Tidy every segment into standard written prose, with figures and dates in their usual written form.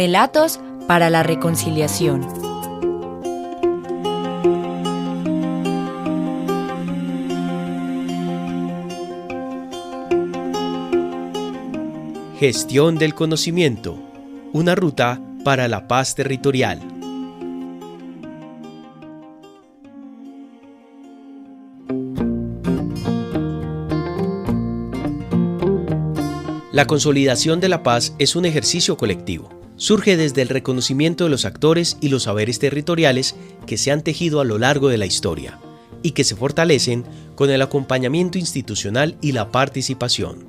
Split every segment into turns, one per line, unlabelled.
Relatos para la reconciliación.
Gestión del conocimiento, una ruta para la paz territorial. La consolidación de la paz es un ejercicio colectivo. Surge desde el reconocimiento de los actores y los saberes territoriales que se han tejido a lo largo de la historia y que se fortalecen con el acompañamiento institucional y la participación.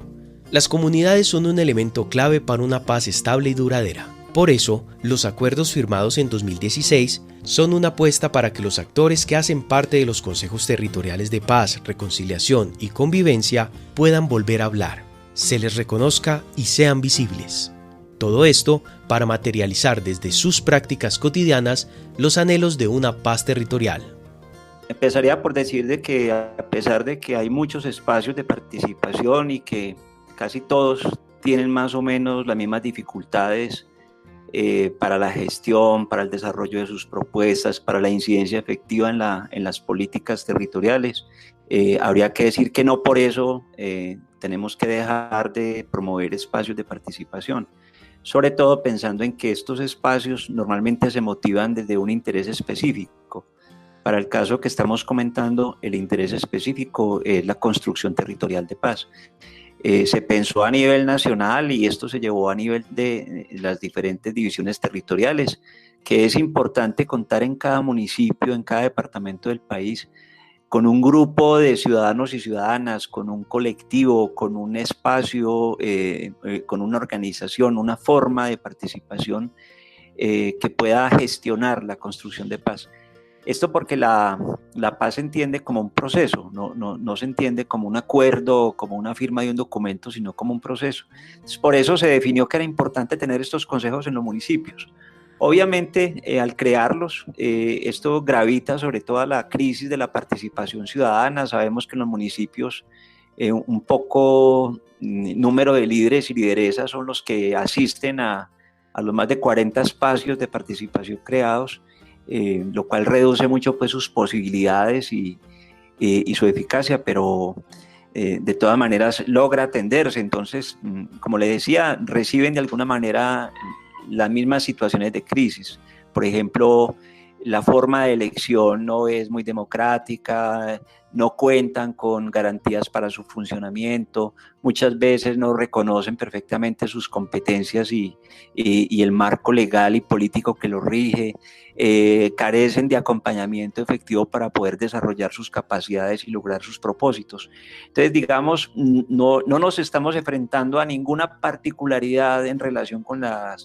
Las comunidades son un elemento clave para una paz estable y duradera. Por eso, los acuerdos firmados en 2016 son una apuesta para que los actores que hacen parte de los consejos territoriales de paz, reconciliación y convivencia puedan volver a hablar, se les reconozca y sean visibles. Todo esto para materializar desde sus prácticas cotidianas los anhelos de una paz territorial.
Empezaría por decir de que a pesar de que hay muchos espacios de participación y que casi todos tienen más o menos las mismas dificultades para la gestión, para el desarrollo de sus propuestas, para la incidencia efectiva en las políticas territoriales, habría que decir que no por eso tenemos que dejar de promover espacios de participación, sobre todo pensando en que estos espacios normalmente se motivan desde un interés específico. Para el caso que estamos comentando, el interés específico es la construcción territorial de paz. Se pensó a nivel nacional y esto se llevó a nivel de las diferentes divisiones territoriales, que es importante contar en cada municipio, en cada departamento del país, con un grupo de ciudadanos y ciudadanas, con un colectivo, con un espacio, con una organización, una forma de participación que pueda gestionar la construcción de paz. Esto porque la paz se entiende como un proceso, no se entiende como un acuerdo, como una firma de un documento, sino como un proceso. Entonces, por eso se definió que era importante tener estos consejos en los municipios. Obviamente, al crearlos, esto gravita sobre todo a la crisis de la participación ciudadana. Sabemos que en los municipios un poco número de líderes y lideresas son los que asisten a los más de 40 espacios de participación creados, lo cual reduce mucho pues sus posibilidades y su eficacia, pero de todas maneras logra atenderse. Entonces, como le decía, reciben de alguna manera las mismas situaciones de crisis. Por ejemplo, la forma de elección no es muy democrática, no cuentan con garantías para su funcionamiento, muchas veces no reconocen perfectamente sus competencias y el marco legal y político que los rige, carecen de acompañamiento efectivo para poder desarrollar sus capacidades y lograr sus propósitos. Entonces, digamos, no nos estamos enfrentando a ninguna particularidad en relación con la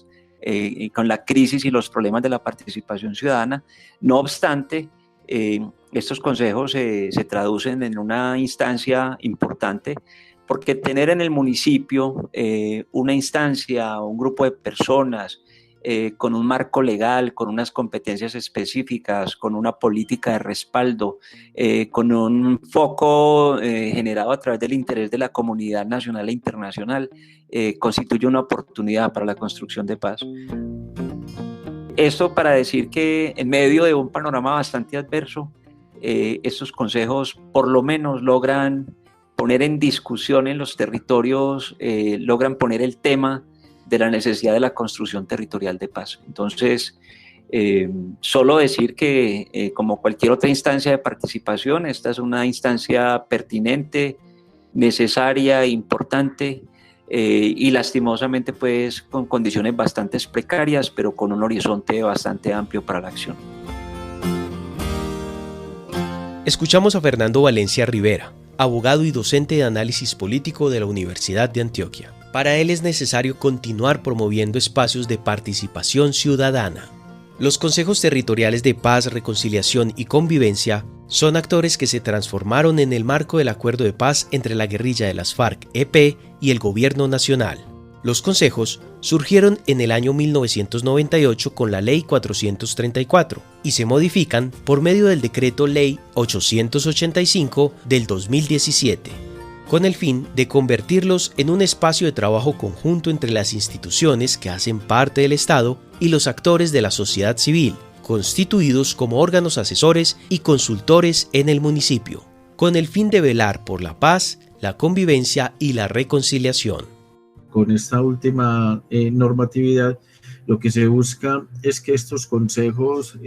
crisis y los problemas de la participación ciudadana. No obstante, estos consejos se traducen en una instancia importante, porque tener en el municipio una instancia, un grupo de personas con un marco legal, con unas competencias específicas, con una política de respaldo, con un foco generado a través del interés de la comunidad nacional e internacional, constituye una oportunidad para la construcción de paz. Esto para decir que en medio de un panorama bastante adverso, estos consejos por lo menos logran poner en discusión en los territorios, logran poner el tema de la necesidad de la construcción territorial de paz. Entonces, solo decir que como cualquier otra instancia de participación, esta es una instancia pertinente, necesaria, importante, y lastimosamente pues con condiciones bastante precarias, pero con un horizonte bastante amplio para la acción.
Escuchamos a Fernando Valencia Rivera, abogado y docente de análisis político de la Universidad de Antioquia. Para él es necesario continuar promoviendo espacios de participación ciudadana. Los consejos territoriales de paz, reconciliación y convivencia son actores que se transformaron en el marco del acuerdo de paz entre la guerrilla de las FARC-EP y el gobierno nacional. Los consejos surgieron en el año 1998 con la Ley 434 y se modifican por medio del Decreto Ley 885 del 2017. con el fin de convertirlos en un espacio de trabajo conjunto entre las instituciones que hacen parte del Estado y los actores de la sociedad civil, constituidos como órganos asesores y consultores en el municipio, con el fin de velar por la paz, la convivencia y la reconciliación.
Con esta última normatividad, lo que se busca es que estos consejos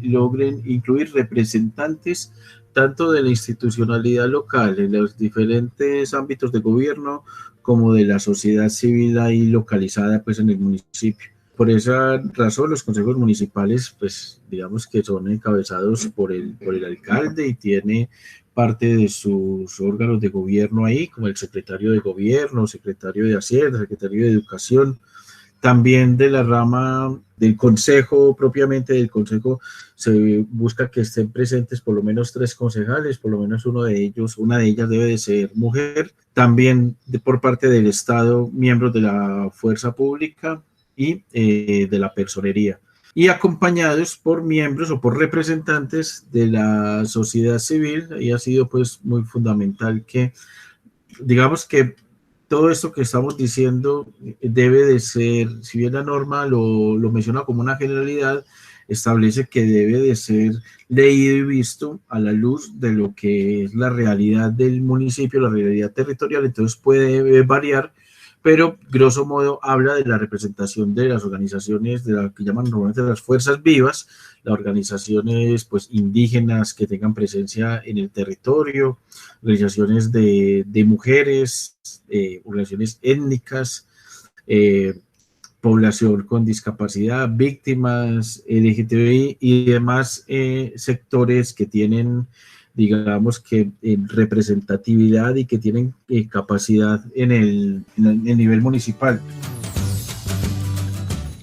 logren incluir representantes tanto de la institucionalidad local en los diferentes ámbitos de gobierno como de la sociedad civil ahí localizada pues en el municipio. Por esa razón los consejos municipales pues digamos que son encabezados por el alcalde y tiene parte de sus órganos de gobierno ahí, como el secretario de gobierno, secretario de Hacienda, secretario de Educación. También de la rama del consejo, propiamente del consejo, se busca que estén presentes por lo menos 3 concejales, por lo menos una de ellas debe de ser mujer. También por parte del Estado, miembros de la fuerza pública y de la personería. Y acompañados por miembros o por representantes de la sociedad civil. Y ha sido pues muy fundamental que, digamos que todo esto que estamos diciendo debe de ser, si bien la norma lo menciona como una generalidad, establece que debe de ser leído y visto a la luz de lo que es la realidad del municipio, la realidad territorial, entonces puede variar, pero grosso modo habla de la representación de las organizaciones de la que llaman normalmente las fuerzas vivas, las organizaciones pues indígenas que tengan presencia en el territorio, organizaciones de mujeres, organizaciones étnicas, población con discapacidad, víctimas, LGTBI y demás sectores que tienen, digamos que representatividad y que tienen capacidad en el nivel municipal.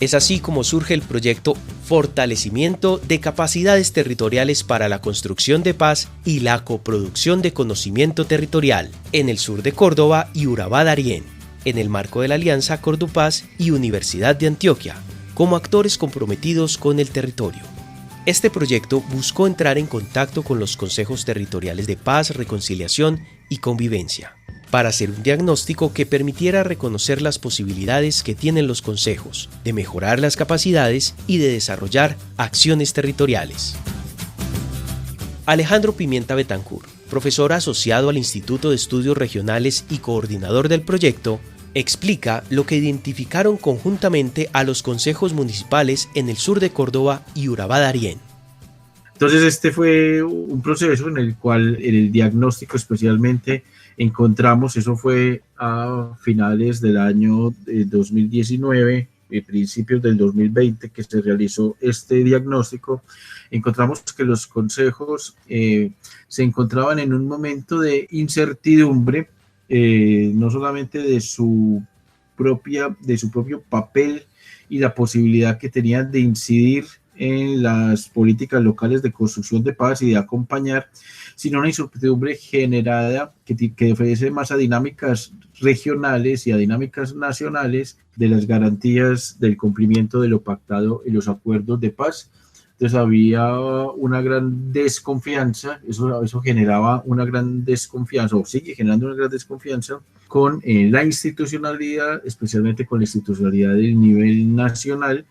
Es así como surge el proyecto Fortalecimiento de Capacidades Territoriales para la Construcción de Paz y la Coproducción de Conocimiento Territorial en el sur de Córdoba y Urabá Darién, en el marco de la Alianza Cordupaz y Universidad de Antioquia, como actores comprometidos con el territorio. Este proyecto buscó entrar en contacto con los consejos territoriales de paz, reconciliación y convivencia, para hacer un diagnóstico que permitiera reconocer las posibilidades que tienen los consejos, de mejorar las capacidades y de desarrollar acciones territoriales. Alejandro Pimienta Betancur, profesor asociado al Instituto de Estudios Regionales y coordinador del proyecto, explica lo que identificaron conjuntamente a los consejos municipales en el sur de Córdoba y Urabá Darién.
Entonces este fue un proceso en el cual en el diagnóstico especialmente encontramos, eso fue a finales del año 2019, principios del 2020 que se realizó este diagnóstico, encontramos que los consejos se encontraban en un momento de incertidumbre, no solamente de su propio papel y la posibilidad que tenían de incidir en las políticas locales de construcción de paz y de acompañar, sino una incertidumbre generada que ofrece más a dinámicas regionales y a dinámicas nacionales de las garantías del cumplimiento de lo pactado en los acuerdos de paz. Entonces había una gran desconfianza, eso generaba una gran desconfianza, o sigue generando una gran desconfianza con la institucionalidad, especialmente con la institucionalidad del nivel nacional,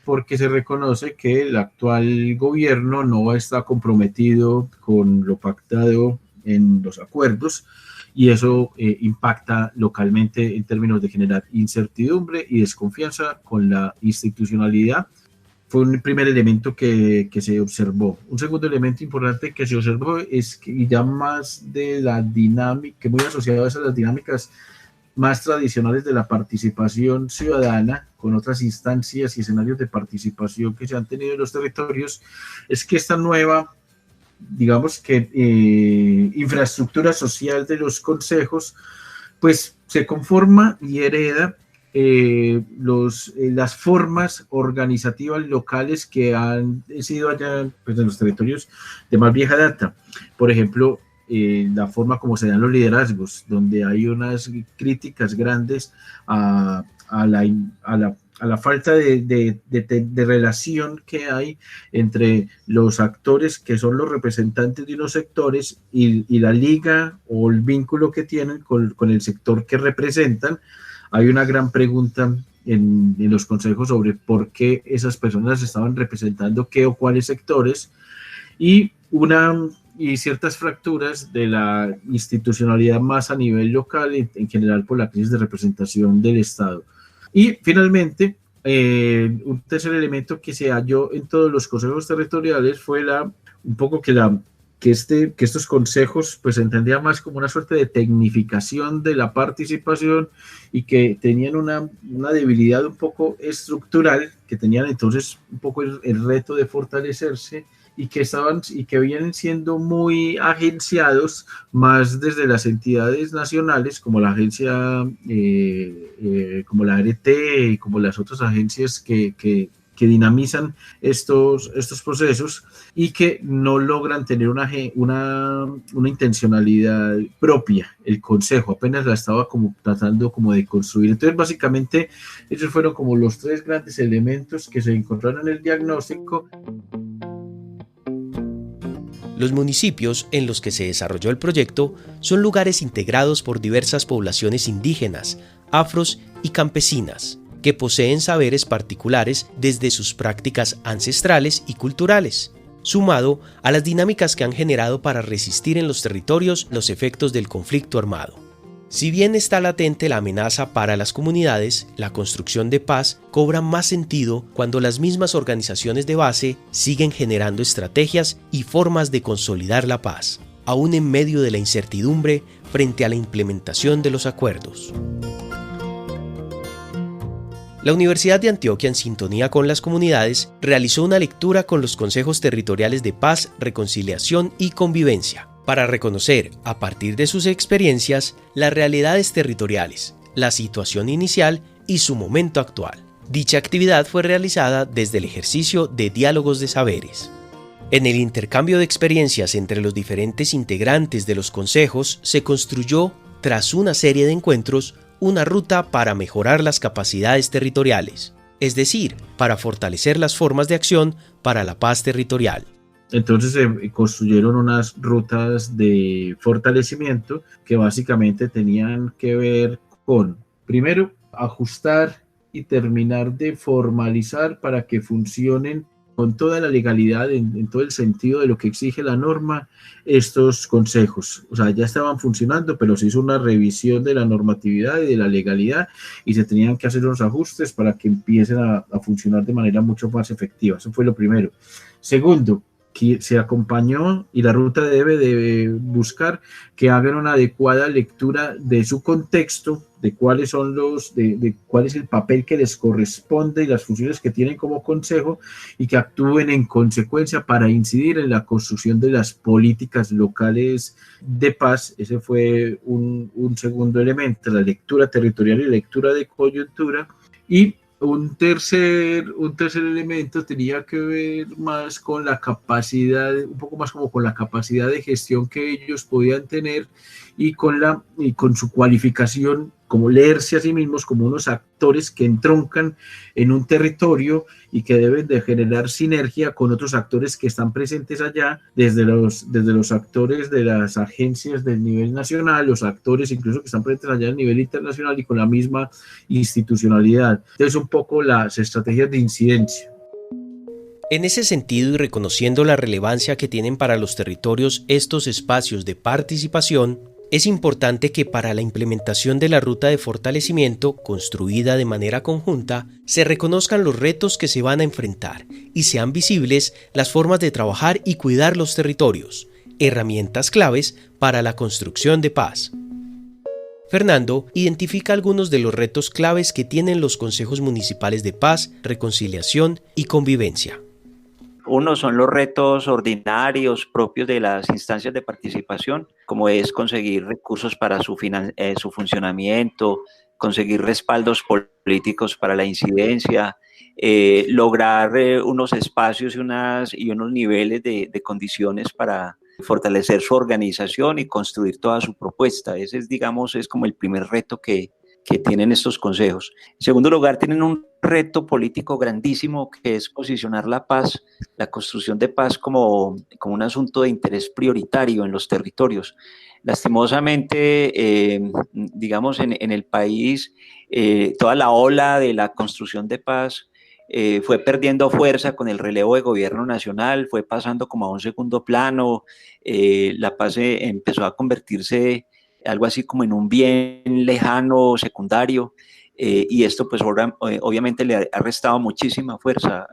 porque se reconoce que el actual gobierno no está comprometido con lo pactado en los acuerdos y eso impacta localmente en términos de generar incertidumbre y desconfianza con la institucionalidad. Fue un primer elemento que se observó. Un segundo elemento importante que se observó es que ya más de la dinámica, que muy asociado a las dinámicas más tradicionales de la participación ciudadana, con otras instancias y escenarios de participación que se han tenido en los territorios, es que esta nueva, digamos que infraestructura social de los consejos, pues se conforma y hereda las formas organizativas locales que han sido allá pues, en los territorios de más vieja data. Por ejemplo, la forma como se dan los liderazgos, donde hay unas críticas grandes a la a la falta de relación que hay entre los actores que son los representantes de unos sectores y la liga o el vínculo que tienen con el sector que representan. Hay una gran pregunta en los consejos sobre por qué esas personas estaban representando qué o cuáles sectores y ciertas fracturas de la institucionalidad más a nivel local, en general por la crisis de representación del Estado. Y finalmente, un tercer elemento que se halló en todos los consejos territoriales fue que estos consejos pues se entendían más como una suerte de tecnificación de la participación y que tenían una debilidad un poco estructural, que tenían entonces un poco el reto de fortalecerse y que vienen siendo muy agenciados más desde las entidades nacionales como la agencia, como la ART y como las otras agencias que dinamizan estos procesos y que no logran tener una intencionalidad propia. El Consejo apenas la estaba como tratando como de construir. Entonces, básicamente, esos fueron como los tres grandes elementos que se encontraron en el diagnóstico.
Los municipios en los que se desarrolló el proyecto son lugares integrados por diversas poblaciones indígenas, afros y campesinas, que poseen saberes particulares desde sus prácticas ancestrales y culturales, sumado a las dinámicas que han generado para resistir en los territorios los efectos del conflicto armado. Si bien está latente la amenaza para las comunidades, la construcción de paz cobra más sentido cuando las mismas organizaciones de base siguen generando estrategias y formas de consolidar la paz, aún en medio de la incertidumbre frente a la implementación de los acuerdos. La Universidad de Antioquia, en sintonía con las comunidades, realizó una lectura con los consejos territoriales de paz, reconciliación y convivencia, para reconocer, a partir de sus experiencias, las realidades territoriales, la situación inicial y su momento actual. Dicha actividad fue realizada desde el ejercicio de diálogos de saberes. En el intercambio de experiencias entre los diferentes integrantes de los consejos se construyó, tras una serie de encuentros, una ruta para mejorar las capacidades territoriales, es decir, para fortalecer las formas de acción para la paz territorial.
Entonces se construyeron unas rutas de fortalecimiento que básicamente tenían que ver con, primero, ajustar y terminar de formalizar para que funcionen con toda la legalidad, en todo el sentido de lo que exige la norma, estos consejos. O sea, ya estaban funcionando, pero se hizo una revisión de la normatividad y de la legalidad y se tenían que hacer unos ajustes para que empiecen a funcionar de manera mucho más efectiva. Eso fue lo primero. Segundo, que se acompañó y la ruta debe de buscar que hagan una adecuada lectura de su contexto, de cuáles son de cuál es el papel que les corresponde y las funciones que tienen como consejo y que actúen en consecuencia para incidir en la construcción de las políticas locales de paz. Ese fue un segundo elemento, la lectura territorial y la lectura de coyuntura. Y un tercer elemento tenía que ver más con la capacidad, un poco más como con la capacidad de gestión que ellos podían tener y con su cualificación, como leerse a sí mismos como unos actores que entroncan en un territorio y que deben de generar sinergia con otros actores que están presentes allá, desde los actores de las agencias del nivel nacional, los actores incluso que están presentes allá a nivel internacional y con la misma institucionalidad. Entonces, un poco las estrategias de incidencia.
En ese sentido, y reconociendo la relevancia que tienen para los territorios estos espacios de participación, es importante que para la implementación de la ruta de fortalecimiento, construida de manera conjunta, se reconozcan los retos que se van a enfrentar y sean visibles las formas de trabajar y cuidar los territorios, herramientas claves para la construcción de paz. Fernando identifica algunos de los retos claves que tienen los consejos municipales de paz, reconciliación y convivencia.
Uno son los retos ordinarios propios de las instancias de participación, como es conseguir recursos para su funcionamiento, conseguir respaldos políticos para la incidencia, lograr unos espacios y unos niveles de condiciones para fortalecer su organización y construir toda su propuesta. Ese es como el primer reto que tienen estos consejos. En segundo lugar, tienen un reto político grandísimo que es posicionar la paz, la construcción de paz como un asunto de interés prioritario en los territorios. Lastimosamente, digamos, en el país, toda la ola de la construcción de paz fue perdiendo fuerza con el relevo de gobierno nacional, fue pasando como a un segundo plano, la paz empezó a convertirse algo así como en un bien lejano, secundario, y esto pues obviamente le ha restado muchísima fuerza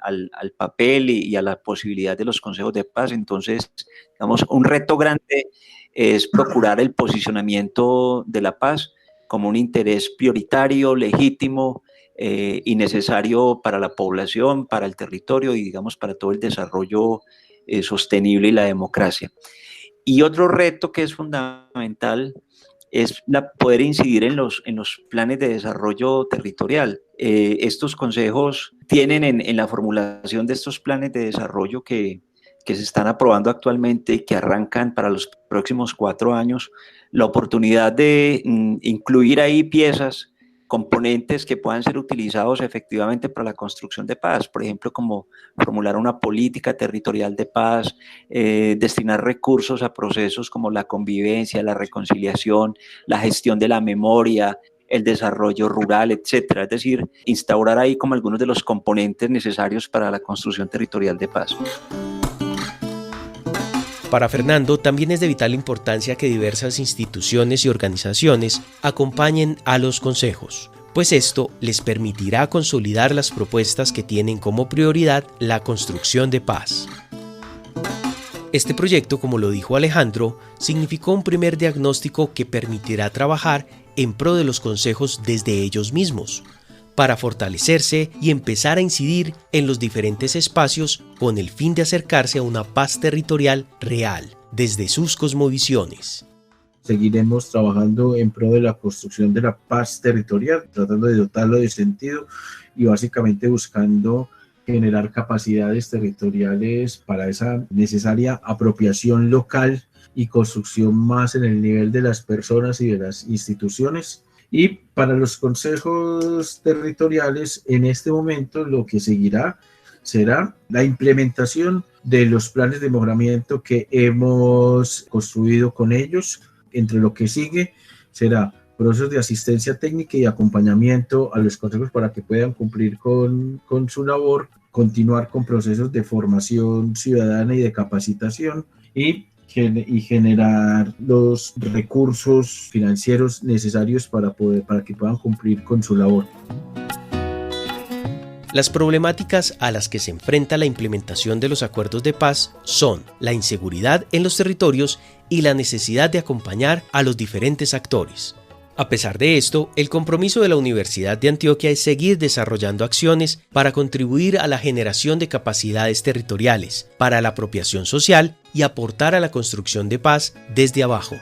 al papel y a la posibilidad de los consejos de paz. Entonces, digamos, un reto grande es procurar el posicionamiento de la paz como un interés prioritario, legítimo y necesario para la población, para el territorio y, digamos, para todo el desarrollo sostenible y la democracia. Y otro reto que es fundamental es poder incidir en los planes de desarrollo territorial. Estos consejos tienen en la formulación de estos planes de desarrollo que se están aprobando actualmente y que arrancan para los próximos 4 años, la oportunidad de incluir ahí piezas, componentes que puedan ser utilizados efectivamente para la construcción de paz, por ejemplo, como formular una política territorial de paz, destinar recursos a procesos como la convivencia, la reconciliación, la gestión de la memoria, el desarrollo rural, etcétera. Es decir, instaurar ahí como algunos de los componentes necesarios para la construcción territorial de paz.
Para Fernando, también es de vital importancia que diversas instituciones y organizaciones acompañen a los consejos, pues esto les permitirá consolidar las propuestas que tienen como prioridad la construcción de paz. Este proyecto, como lo dijo Alejandro, significó un primer diagnóstico que permitirá trabajar en pro de los consejos desde ellos mismos, para fortalecerse y empezar a incidir en los diferentes espacios con el fin de acercarse a una paz territorial real, desde sus cosmovisiones.
Seguiremos trabajando en pro de la construcción de la paz territorial, tratando de dotarlo de sentido y básicamente buscando generar capacidades territoriales para esa necesaria apropiación local y construcción más en el nivel de las personas y de las instituciones. Y para los consejos territoriales, en este momento lo que seguirá será la implementación de los planes de mejoramiento que hemos construido con ellos. Entre lo que sigue será procesos de asistencia técnica y acompañamiento a los consejos para que puedan cumplir con su labor, continuar con procesos de formación ciudadana y de capacitación y generar los recursos financieros necesarios para que puedan cumplir con su labor.
Las problemáticas a las que se enfrenta la implementación de los acuerdos de paz son la inseguridad en los territorios y la necesidad de acompañar a los diferentes actores. A pesar de esto, el compromiso de la Universidad de Antioquia es seguir desarrollando acciones para contribuir a la generación de capacidades territoriales, para la apropiación social y aportar a la construcción de paz desde abajo.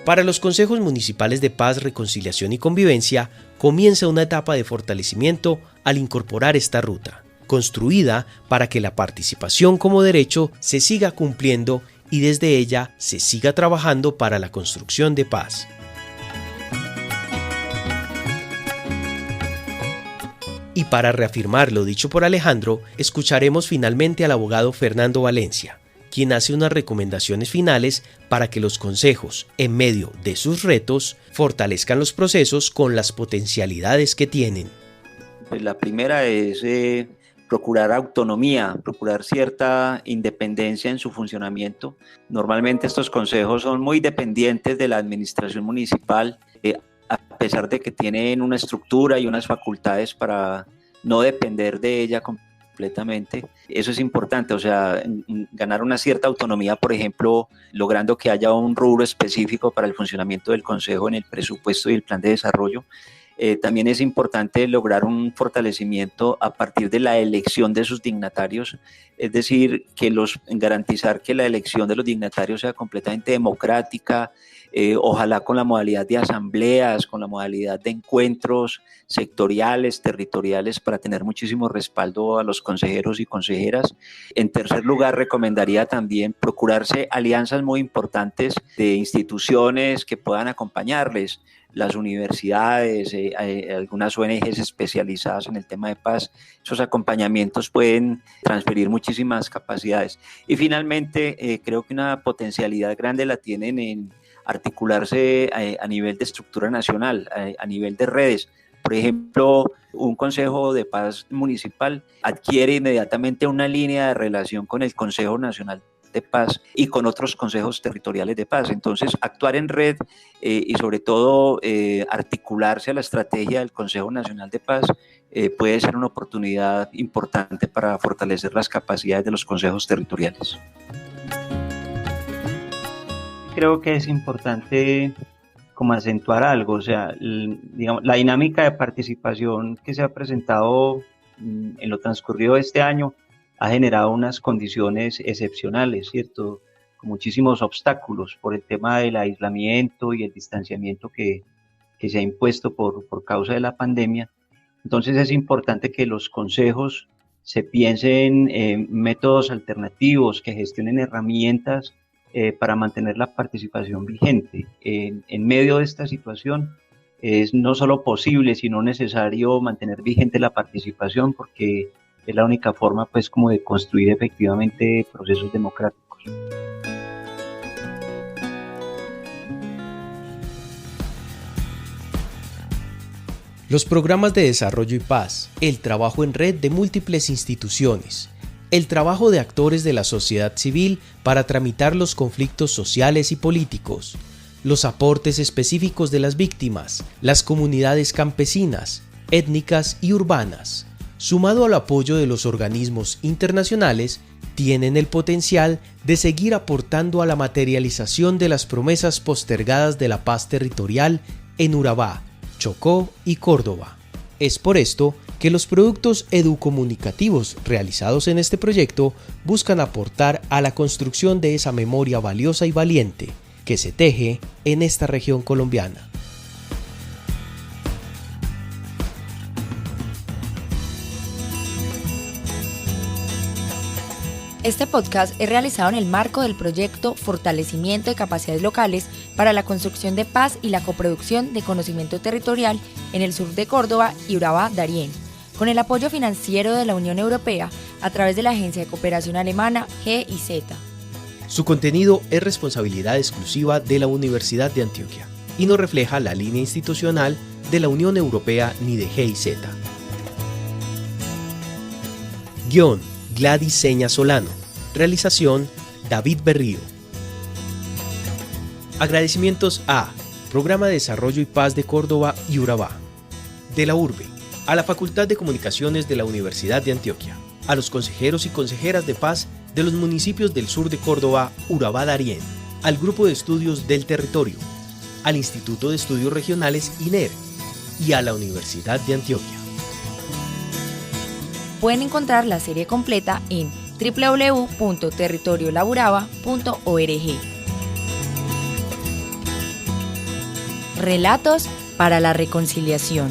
Para los consejos municipales de paz, reconciliación y convivencia, comienza una etapa de fortalecimiento al incorporar esta ruta, construida para que la participación como derecho se siga cumpliendo y desde ella se siga trabajando para la construcción de paz. Y para reafirmar lo dicho por Alejandro, escucharemos finalmente al abogado Fernando Valencia, quien hace unas recomendaciones finales para que los consejos, en medio de sus retos, fortalezcan los procesos con las potencialidades que tienen.
Pues la primera es procurar autonomía, procurar cierta independencia en su funcionamiento. Normalmente estos consejos son muy dependientes de la administración municipal, a pesar de que tienen una estructura y unas facultades para no depender de ella completamente. Eso es importante, o sea, ganar una cierta autonomía, por ejemplo, logrando que haya un rubro específico para el funcionamiento del consejo en el presupuesto y el plan de desarrollo. También es importante lograr un fortalecimiento a partir de la elección de sus dignatarios, es decir, garantizar que la elección de los dignatarios sea completamente democrática, ojalá con la modalidad de asambleas, con la modalidad de encuentros sectoriales, territoriales, para tener muchísimo respaldo a los consejeros y consejeras. En tercer lugar, recomendaría también procurarse alianzas muy importantes de instituciones que puedan acompañarles. las universidades, algunas ONGs especializadas en el tema de paz. Esos acompañamientos pueden transferir muchísimas capacidades. Y finalmente, creo que una potencialidad grande la tienen en articularse a nivel de estructura nacional, a nivel de redes. Por ejemplo, un Consejo de Paz municipal adquiere inmediatamente una línea de relación con el Consejo Nacional de Paz y con otros consejos territoriales de paz. Entonces, actuar en red y sobre todo articularse a la estrategia del Consejo Nacional de Paz puede ser una oportunidad importante para fortalecer las capacidades de los consejos territoriales. Creo que es importante como acentuar algo, o sea, digamos, la dinámica de participación que se ha presentado en lo transcurrido de este año ha generado unas condiciones excepcionales, ¿cierto? Con muchísimos obstáculos por el tema del aislamiento y el distanciamiento que se ha impuesto por causa de la pandemia. Entonces es importante que los consejos se piensen en métodos alternativos, que gestionen herramientas para mantener la participación vigente. En medio de esta situación es no solo posible, sino necesario mantener vigente la participación, porque es la única forma, pues, como de construir efectivamente procesos democráticos.
Los programas de desarrollo y paz, el trabajo en red de múltiples instituciones, el trabajo de actores de la sociedad civil para tramitar los conflictos sociales y políticos, los aportes específicos de las víctimas, las comunidades campesinas, étnicas y urbanas, sumado al apoyo de los organismos internacionales, tienen el potencial de seguir aportando a la materialización de las promesas postergadas de la paz territorial en Urabá, Chocó y Córdoba. Es por esto que los productos educomunicativos realizados en este proyecto buscan aportar a la construcción de esa memoria valiosa y valiente que se teje en esta región colombiana.
Este podcast es realizado en el marco del proyecto Fortalecimiento de Capacidades Locales para la Construcción de Paz y la Coproducción de Conocimiento Territorial en el sur de Córdoba y Urabá, Darién, con el apoyo financiero de la Unión Europea a través de la Agencia de Cooperación Alemana GIZ.
Su contenido es responsabilidad exclusiva de la Universidad de Antioquia y no refleja la línea institucional de la Unión Europea ni de GIZ. Guión: Gladys Seña Solano. Realización: David Berrío. Agradecimientos a Programa de Desarrollo y Paz de Córdoba y Urabá, de la Urbe, a la Facultad de Comunicaciones de la Universidad de Antioquia, a los consejeros y consejeras de paz de los municipios del sur de Córdoba, Urabá, Darién, al Grupo de Estudios del Territorio, al Instituto de Estudios Regionales INER y a la Universidad de Antioquia.
Pueden encontrar la serie completa en www.territoriolaburaba.org. Relatos para la reconciliación.